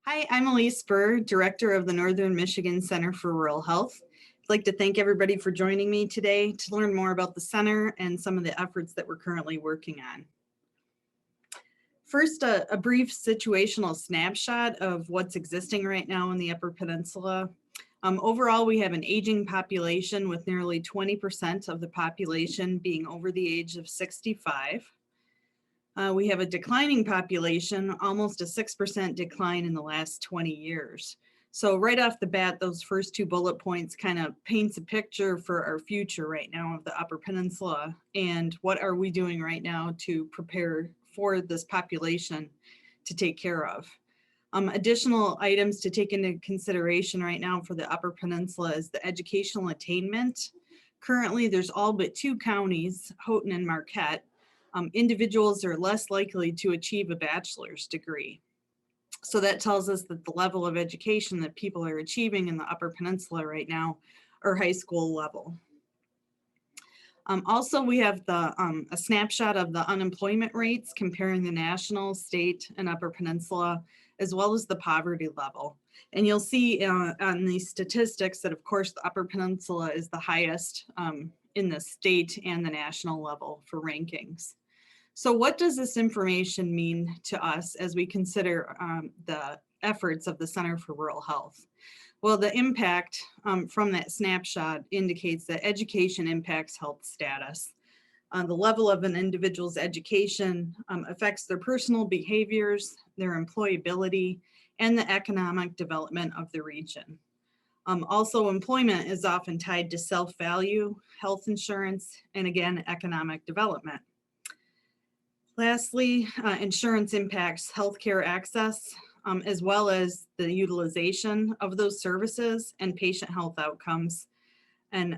Hi, I'm Elise Spur, Director of the Northern Michigan Center for Rural Health. I'd like to thank everybody for joining me today to learn more about the center and some of the efforts that we're currently working on. First, a brief situational snapshot of what's existing right now in the Upper Peninsula. Overall, we have an aging population with nearly 20% of the population being over the age of 65. We have a declining population, almost a 6% decline in the last 20 years. So right off the bat, those first two bullet points kind of paints a picture for our future right now of the Upper Peninsula and what are we doing right now to prepare for this population to take care of. Additional items to take into consideration right now for the Upper Peninsula is the educational attainment. Currently, there's all but two counties, Houghton and Marquette. Individuals are less likely to achieve a bachelor's degree. So that tells us that the level of education that people are achieving in the Upper Peninsula right now are high school level. Also, we have a snapshot of the unemployment rates comparing the national, state, and Upper Peninsula, as well as the poverty level. And you'll see on these statistics that, of course, the Upper Peninsula is the highest in the state and the national level for rankings. So what does this information mean to us as we consider the efforts of the Center for Rural Health? Well, the impact from that snapshot indicates that education impacts health status. The level of an individual's education affects their personal behaviors, their employability, and the economic development of the region. Also, employment is often tied to self-value, health insurance, and again, economic development. Lastly, insurance impacts healthcare access, as well as the utilization of those services and patient health outcomes. And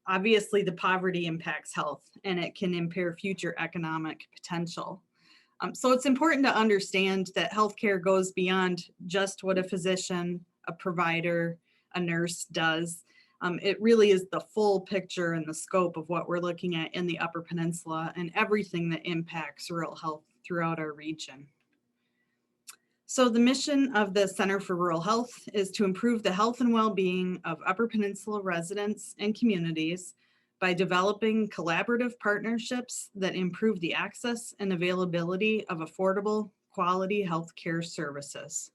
obviously the poverty impacts health and it can impair future economic potential. So it's important to understand that healthcare goes beyond just what a physician, a provider, a nurse does. It really is the full picture and the scope of what we're looking at in the Upper Peninsula and everything that impacts rural health throughout our region. So the mission of the Center for Rural Health is to improve the health and well-being of Upper Peninsula residents and communities by developing collaborative partnerships that improve the access and availability of affordable, quality healthcare services.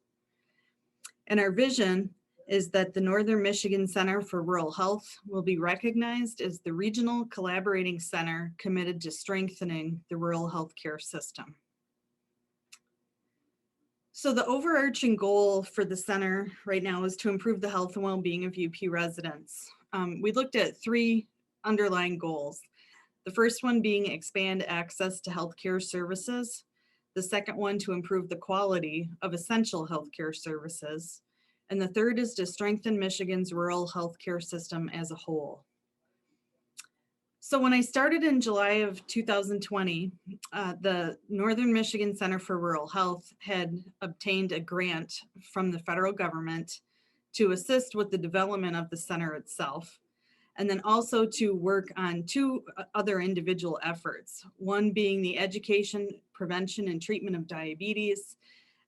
And our vision is that the Northern Michigan Center for Rural Health will be recognized as the regional collaborating center committed to strengthening the rural healthcare system. So the overarching goal for the center right now is to improve the health and well-being of UP residents. We looked at three underlying goals. The first one being expand access to healthcare services. The second one to improve the quality of essential healthcare services. And the third is to strengthen Michigan's rural healthcare system as a whole. So when I started in July of 2020, the Northern Michigan Center for Rural Health had obtained a grant from the federal government to assist with the development of the center itself, and then also to work on two other individual efforts, one being the education, prevention, and treatment of diabetes,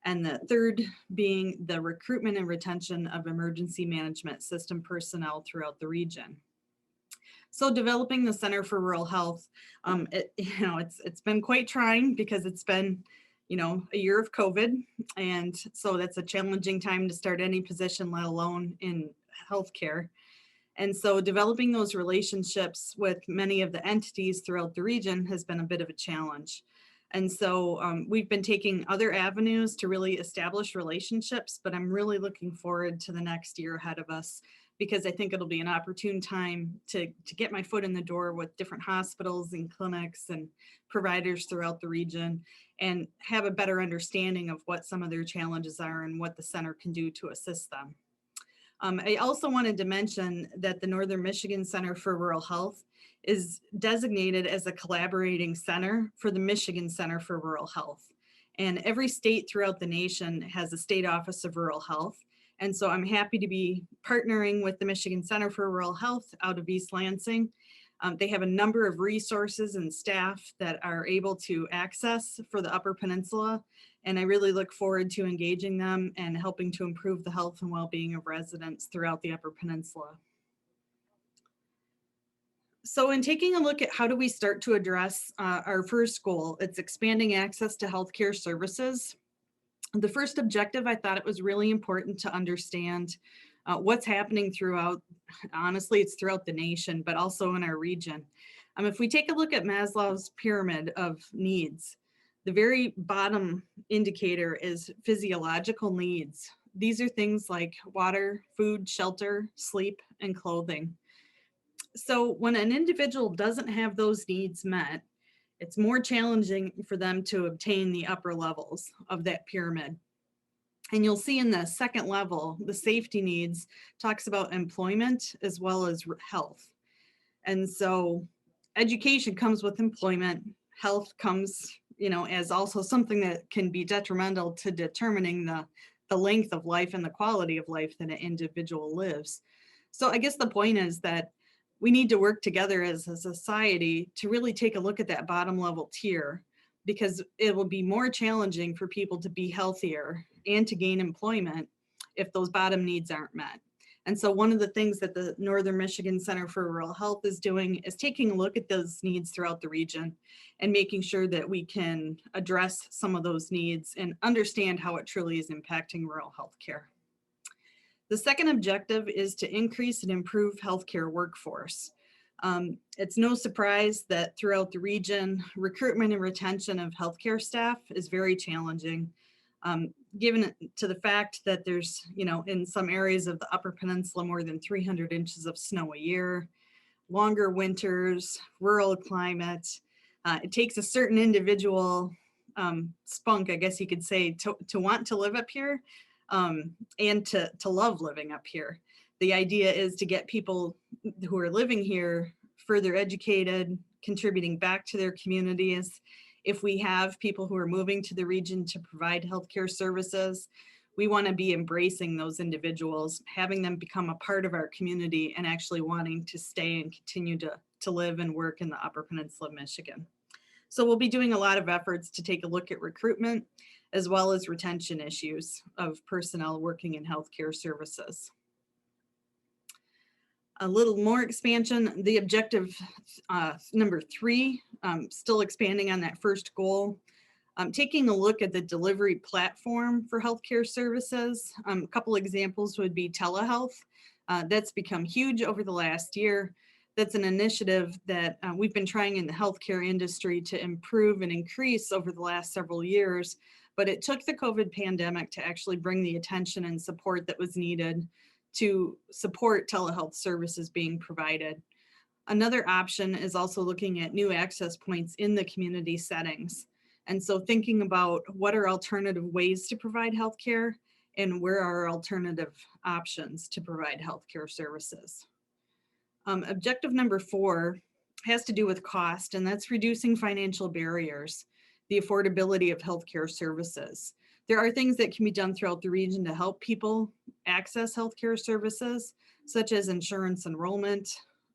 and the third being the recruitment and retention of emergency management system personnel throughout the region. So developing the Center for Rural Health, it's been quite trying because it's been, a year of COVID. And so that's a challenging time to start any position, let alone in healthcare. And so developing those relationships with many of the entities throughout the region has been a bit of a challenge. And so we've been taking other avenues to really establish relationships, but I'm really looking forward to the next year ahead of us because I think it'll be an opportune time to get my foot in the door with different hospitals and clinics and providers throughout the region and have a better understanding of what some of their challenges are and what the center can do to assist them. I also wanted to mention that the Northern Michigan Center for Rural Health is designated as a collaborating center for the Michigan Center for Rural Health. And every state throughout the nation has a state office of rural health. And so I'm happy to be partnering with the Michigan Center for Rural Health out of East Lansing. They have a number of resources and staff that are able to access for the Upper Peninsula. And I really look forward to engaging them and helping to improve the health and well-being of residents throughout the Upper Peninsula. So in taking a look at how do we start to address our first goal, it's expanding access to healthcare services. The first objective, I thought it was really important to understand what's happening throughout, honestly, it's throughout the nation, but also in our region. If we take a look at Maslow's pyramid of needs, the very bottom indicator is physiological needs. These are things like water, food, shelter, sleep, and clothing. So when an individual doesn't have those needs met, it's more challenging for them to obtain the upper levels of that pyramid. And you'll see in the second level, the safety needs talks about employment as well as health. And so education comes with employment, health comes, as also something that can be detrimental to determining the length of life and the quality of life that an individual lives. So I guess the point is that we need to work together as a society to really take a look at that bottom level tier, because it will be more challenging for people to be healthier and to gain employment if those bottom needs aren't met. And so one of the things that the Northern Michigan Center for Rural Health is doing is taking a look at those needs throughout the region and making sure that we can address some of those needs and understand how it truly is impacting rural healthcare. The second objective is to increase and improve healthcare workforce. It's no surprise that throughout the region, recruitment and retention of healthcare staff is very challenging, given to the fact that there's, in some areas of the Upper Peninsula, more than 300 inches of snow a year, longer winters, rural climate. It takes a certain individual spunk, I guess you could say, to want to live up here. And to love living up here. The idea is to get people who are living here further educated, contributing back to their communities. If we have people who are moving to the region to provide healthcare services, we want to be embracing those individuals, having them become a part of our community and actually wanting to stay and continue to live and work in the Upper Peninsula of Michigan. So we'll be doing a lot of efforts to take a look at recruitment as well as retention issues of personnel working in healthcare services. A little more expansion, the objective number 3, still expanding on that first goal, taking a look at the delivery platform for healthcare services. A couple examples would be telehealth. That's become huge over the last year. That's an initiative that we've been trying in the healthcare industry to improve and increase over the last several years. But it took the COVID pandemic to actually bring the attention and support that was needed to support telehealth services being provided. Another option is also looking at new access points in the community settings. And so thinking about what are alternative ways to provide healthcare and where are alternative options to provide healthcare services. Objective number 4 has to do with cost, and that's reducing financial barriers, the affordability of healthcare services. There are things that can be done throughout the region to help people access healthcare services, such as insurance enrollment,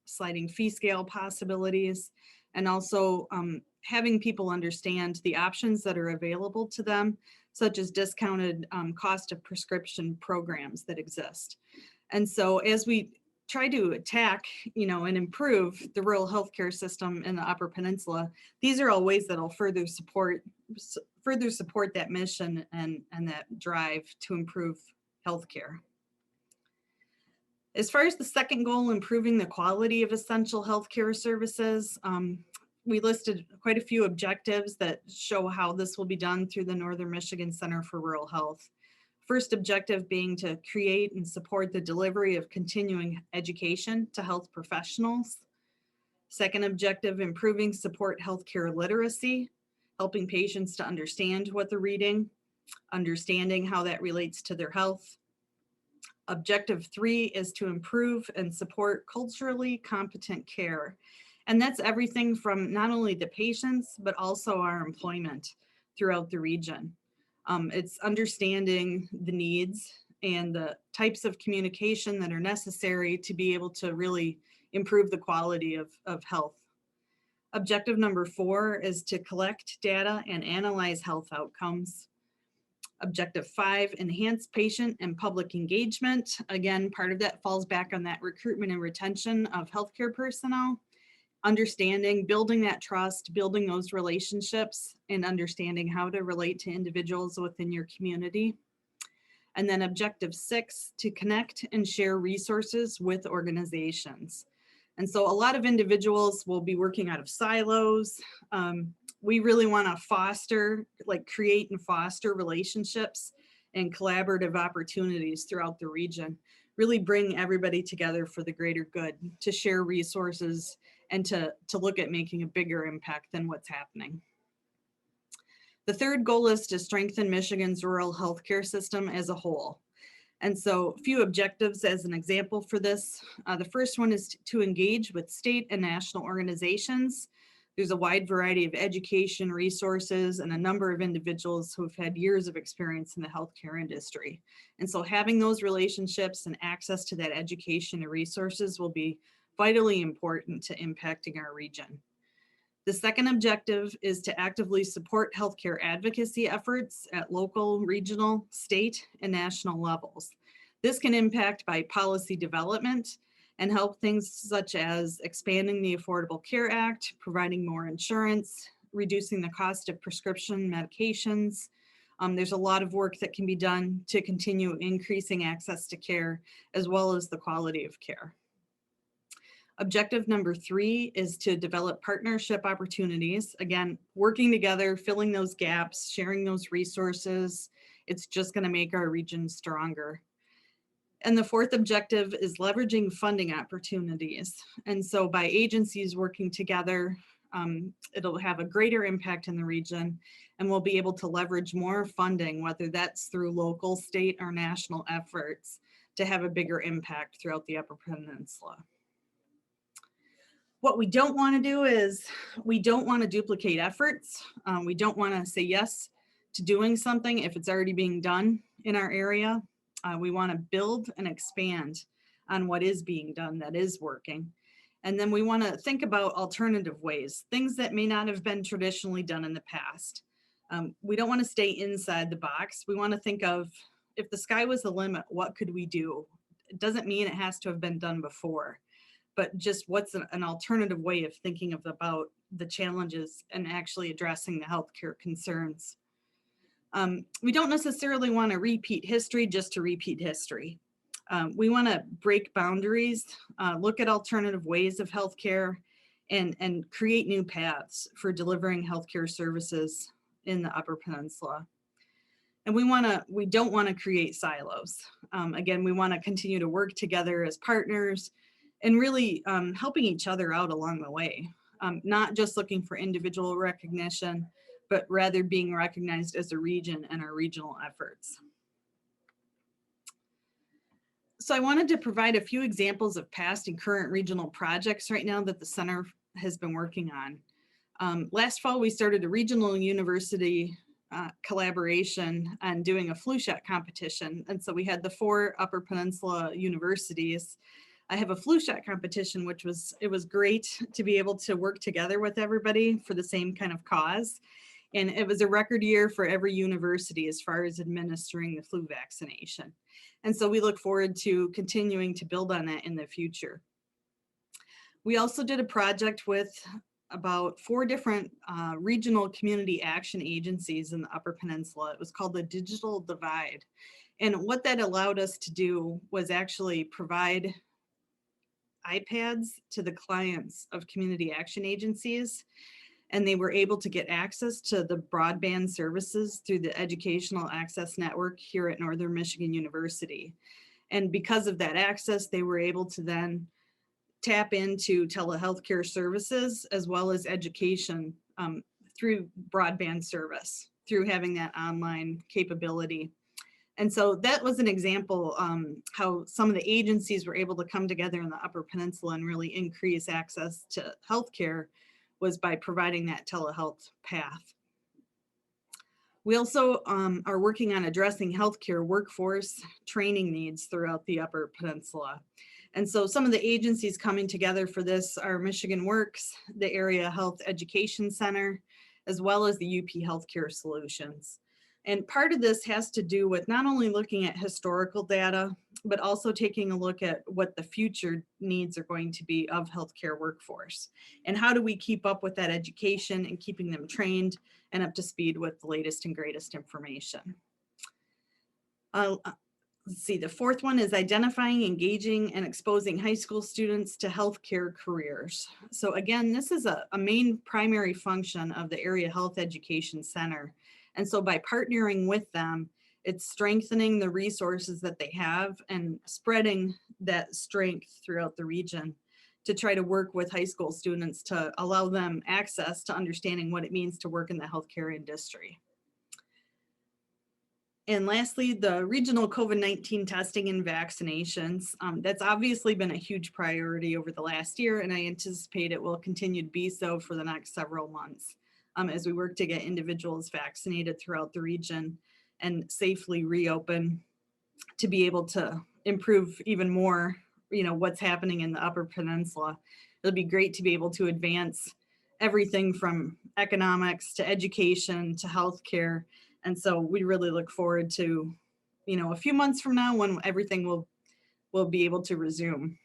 sliding fee scale possibilities, and also having people understand the options that are available to them, such as discounted cost of prescription programs that exist. And so as we try to attack, and improve the rural healthcare system in the Upper Peninsula, these are all ways that will further support that mission and that drive to improve healthcare. As far as the second goal, improving the quality of essential healthcare services, we listed quite a few objectives that show how this will be done through the Northern Michigan Center for Rural Health. First objective being to create and support the delivery of continuing education to health professionals. Second objective, improving support healthcare literacy, helping patients to understand what they're reading, understanding how that relates to their health. Objective 3 is to improve and support culturally competent care. And that's everything from not only the patients, but also our employment throughout the region. It's understanding the needs and the types of communication that are necessary to be able to really improve the quality of health. Objective number 4 is to collect data and analyze health outcomes. Objective 5, enhance patient and public engagement. Again, part of that falls back on that recruitment and retention of healthcare personnel. Understanding, building that trust, building those relationships, and understanding how to relate to individuals within your community. And then objective 6, to connect and share resources with organizations. And so a lot of individuals will be working out of silos. We really want to foster, create and foster relationships and collaborative opportunities throughout the region. Really bring everybody together for the greater good, to share resources and to look at making a bigger impact than what's happening. The third goal is to strengthen Michigan's rural healthcare system as a whole. And so a few objectives as an example for this. The first one is to engage with state and national organizations. There's a wide variety of education resources and a number of individuals who have had years of experience in the healthcare industry. And so having those relationships and access to that education and resources will be vitally important to impacting our region. The second objective is to actively support healthcare advocacy efforts at local, regional, state, and national levels. This can impact by policy development and help things such as expanding the Affordable Care Act, providing more insurance, reducing the cost of prescription medications. There's a lot of work that can be done to continue increasing access to care, as well as the quality of care. Objective number 3 is to develop partnership opportunities. Again, working together, filling those gaps, sharing those resources. It's just going to make our region stronger. And the fourth objective is leveraging funding opportunities. And so by agencies working together, it'll have a greater impact in the region, and we'll be able to leverage more funding, whether that's through local, state, or national efforts, to have a bigger impact throughout the Upper Peninsula. What we don't want to do is we don't want to duplicate efforts. We don't want to say yes to doing something if it's already being done in our area. We want to build and expand on what is being done that is working. And then we want to think about alternative ways, things that may not have been traditionally done in the past. We don't want to stay inside the box. We want to think of, if the sky was the limit, what could we do? It doesn't mean it has to have been done before, but just what's an alternative way of thinking about the challenges and actually addressing the healthcare concerns. We don't necessarily want to repeat history just to repeat history. We want to break boundaries, look at alternative ways of healthcare, and create new paths for delivering healthcare services in the Upper Peninsula. And we don't want to create silos. Again, we want to continue to work together as partners and really helping each other out along the way. Not just looking for individual recognition, but rather being recognized as a region and our regional efforts. So I wanted to provide a few examples of past and current regional projects right now that the center has been working on. Last fall, we started a regional university collaboration on doing a flu shot competition. And so we had the 4 Upper Peninsula universities. I have a flu shot competition, which was great to be able to work together with everybody for the same kind of cause. And it was a record year for every university as far as administering the flu vaccination. And so we look forward to continuing to build on that in the future. We also did a project with about 4 different regional community action agencies in the Upper Peninsula. It was called the Digital Divide. And what that allowed us to do was actually provide iPads to the clients of community action agencies, and they were able to get access to the broadband services through the Educational Access Network here at Northern Michigan University. And because of that access, they were able to then tap into telehealthcare services as well as education through broadband service, through having that online capability. And so that was an example how some of the agencies were able to come together in the Upper Peninsula and really increase access to healthcare, was by providing that telehealth path. We also are working on addressing healthcare workforce training needs throughout the Upper Peninsula. And so some of the agencies coming together for this are Michigan Works, the Area Health Education Center, as well as the UP Healthcare Solutions. And part of this has to do with not only looking at historical data, but also taking a look at what the future needs are going to be of healthcare workforce. And how do we keep up with that education and keeping them trained and up to speed with the latest and greatest information. Let's see, the fourth one is identifying, engaging, and exposing high school students to healthcare careers. So again, this is a main primary function of the Area Health Education Center. And so by partnering with them, it's strengthening the resources that they have and spreading that strength throughout the region to try to work with high school students to allow them access to understanding what it means to work in the healthcare industry. And lastly, the regional COVID-19 testing and vaccinations. That's obviously been a huge priority over the last year, and I anticipate it will continue to be so for the next several months as we work to get individuals vaccinated throughout the region and safely reopen to be able to improve even more, what's happening in the Upper Peninsula. It'll be great to be able to advance everything from economics to education to healthcare. And so we really look forward to, a few months from now when everything will be able to resume.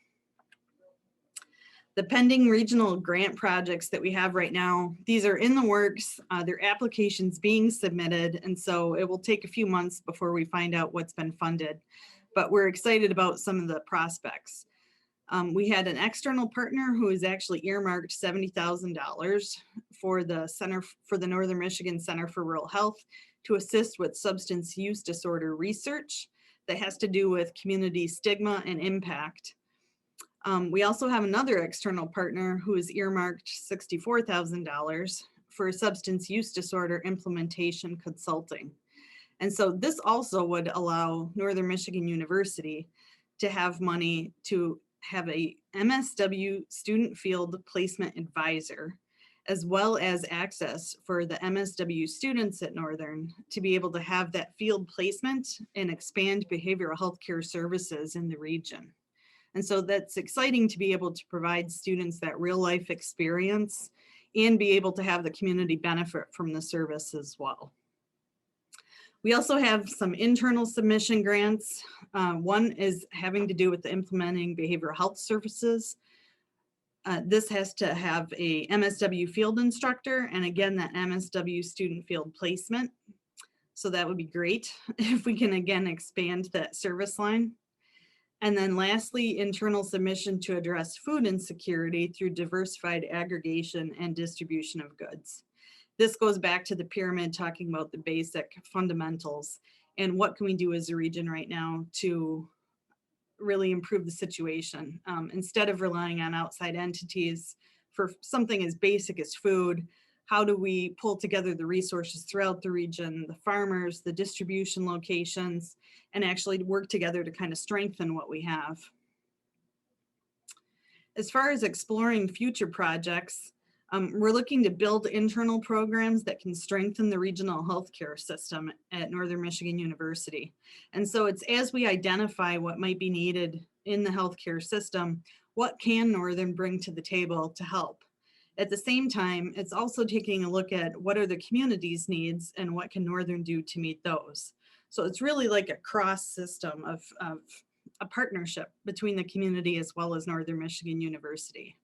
The pending regional grant projects that we have right now, these are in the works, their applications being submitted. And so it will take a few months before we find out what's been funded, but we're excited about some of the prospects. We had an external partner who has actually earmarked $70,000 for the Northern Michigan Center for Rural Health to assist with substance use disorder research that has to do with community stigma and impact. We also have another external partner who has earmarked $64,000 for substance use disorder implementation consulting. And so this also would allow Northern Michigan University to have money to have a MSW student field placement advisor, as well as access for the MSW students at Northern to be able to have that field placement and expand behavioral health care services in the region. And so that's exciting to be able to provide students that real life experience and be able to have the community benefit from the service as well. We also have some internal submission grants. One is having to do with the implementing behavioral health services. This has to have a MSW field instructor, and again, that MSW student field placement. So that would be great if we can again expand that service line. And then lastly, internal submission to address food insecurity through diversified aggregation and distribution of goods. This goes back to the pyramid talking about the basic fundamentals and what can we do as a region right now to really improve the situation. Instead of relying on outside entities for something as basic as food, how do we pull together the resources throughout the region, the farmers, the distribution locations, and actually work together to kind of strengthen what we have. As far as exploring future projects, we're looking to build internal programs that can strengthen the regional healthcare system at Northern Michigan University. And so it's as we identify what might be needed in the healthcare system, what can Northern bring to the table to help? At the same time, it's also taking a look at what are the community's needs and what can Northern do to meet those. So it's really like a cross system of a partnership between the community as well as Northern Michigan University.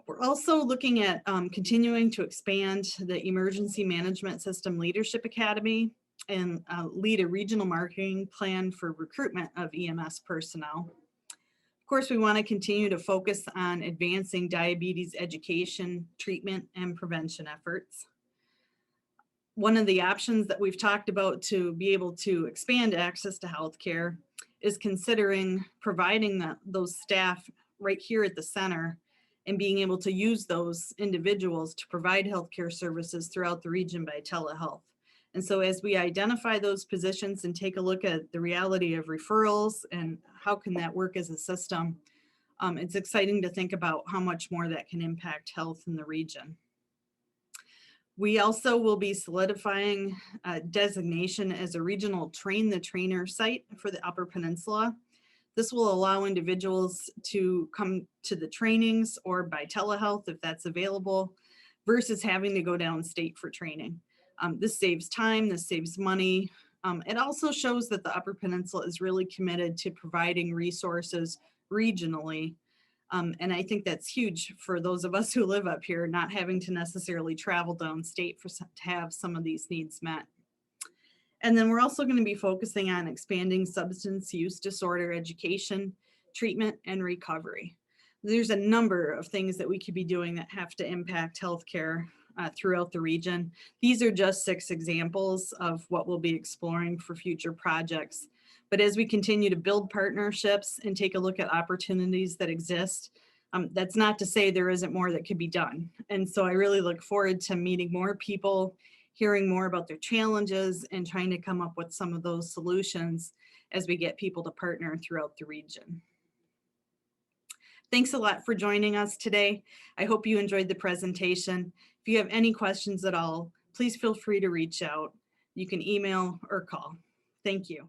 We're also looking at continuing to expand the Emergency Management System Leadership Academy and lead a regional marketing plan for recruitment of EMS personnel. Of course, we want to continue to focus on advancing diabetes education, treatment, and prevention efforts. One of the options that we've talked about to be able to expand access to healthcare is considering providing those staff right here at the center and being able to use those individuals to provide healthcare services throughout the region by telehealth. And so as we identify those positions and take a look at the reality of referrals and how can that work as a system, it's exciting to think about how much more that can impact health in the region. We also will be solidifying designation as a regional train the trainer site for the Upper Peninsula. This will allow individuals to come to the trainings or by telehealth if that's available versus having to go downstate for training. This saves time, this saves money. It also shows that the Upper Peninsula is really committed to providing resources regionally. And I think that's huge for those of us who live up here, not having to necessarily travel downstate to have some of these needs met. And then we're also going to be focusing on expanding substance use disorder education, treatment, and recovery. There's a number of things that we could be doing that have to impact healthcare throughout the region. These are just 6 examples of what we'll be exploring for future projects. But as we continue to build partnerships and take a look at opportunities that exist, that's not to say there isn't more that could be done. And so I really look forward to meeting more people, hearing more about their challenges, and trying to come up with some of those solutions as we get people to partner throughout the region. Thanks a lot for joining us today. I hope you enjoyed the presentation. If you have any questions at all, please feel free to reach out. You can email or call. Thank you.